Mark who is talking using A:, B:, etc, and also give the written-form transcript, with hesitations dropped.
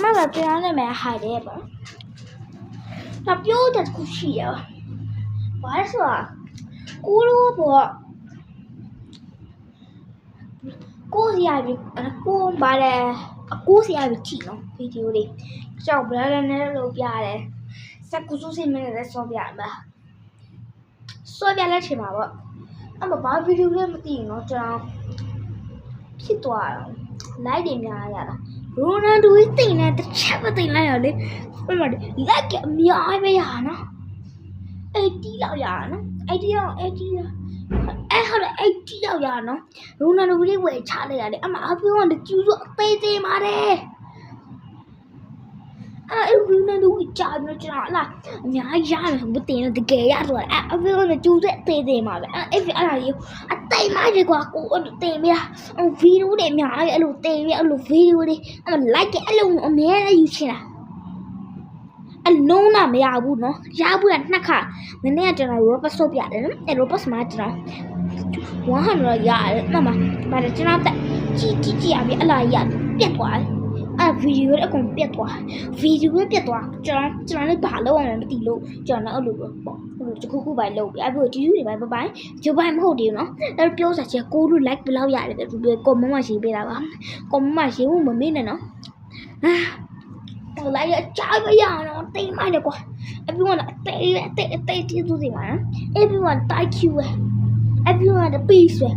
A: 妈妈这样的买海的吧？那标的古稀呀，完事啊，胡萝卜，锅是也比锅把嘞，锅是也比轻喏，飞机的，找不来那路边嘞，啥古苏西没得烧边吧？烧边来吃嘛不？那么把飞机的没定喏，这样。ဖြစ်သွားတော့လိုက်တွေများရတာရိုနယ်ဒိုကြီးတိတ်နေတစ်ချက်မတိတ်လိုက်ရလေဘယ်မှာလက်ကအများပဲရနော်80လောက်ရနော်80လောက်ဟုတ်တယ်80လောက်ရနော်ရိုနယ်ဒိုကြီးဝယ်ချလိုက်ရတယ်အမအပြောကကျူးစုအသေးသေးပါတယ်ရိုနယ်ဒိုကြီးကြာပြီးကျွန်တော်လားအများကြီးရတယ်ဆိုမတင်တော့တကယ်ရဆိုတာအပြောကကျူးစုအသေးသေးမှာပဲအဲ့ဒါကြီးအတိတ်မှကြီးကွာကိုတင်ပြဗီဒီယိုတွေအများကြီးအဲ့လိုတင်ပြအဲ့လိုဗီဒီယိုတွေအဲ့လိုက်အဲ့လိုအများကြီးယူချင်တာအလုံးတော့မရဘူးနော်ရဘူးကနှစ်ခါမနေ့ကကျွန်တော် robot ဆော့ပြတယ်နော်အဲ့ robot မှာကျွန်တော်100ရတယ်မှန်ပါဒါကျွန်တော်တက်ကြီးရပြီအလားရပြတ်သွားတယ်အဲ့ဗီဒီယိုအကုန်ပြတ်သွားဗီဒီယိုပြတ်သွားကျွန်တော်လည်းဘာလုပ်ရမလဲမသိလို့ကျွန်တော်လည်းအဲ့လိုပေါ့တခုပိုင်းလုပ်ပြီးအဲ့ဒီဒီယူတွေပိုင်းပိုင်းဂျိုပိုင်းမဟုတ်သေးဘူးနော်အဲ့ပြောစားချက်ကိုတို့ like ဘယ်လောက်ရတယ်လဲသူကွန်မန့်မှာရေးပေးတာပါကွန်မန့်မှာရေးဖို့မမေ့နဲ့နော်ဟိုလိုက်အချားမရအောင်တိတ်မိုက်တယ်ကွာအပြောကအသေးတီးသူစီမှာနော်အပြောကတိုက်ကျူပဲအပြောက piece ပဲ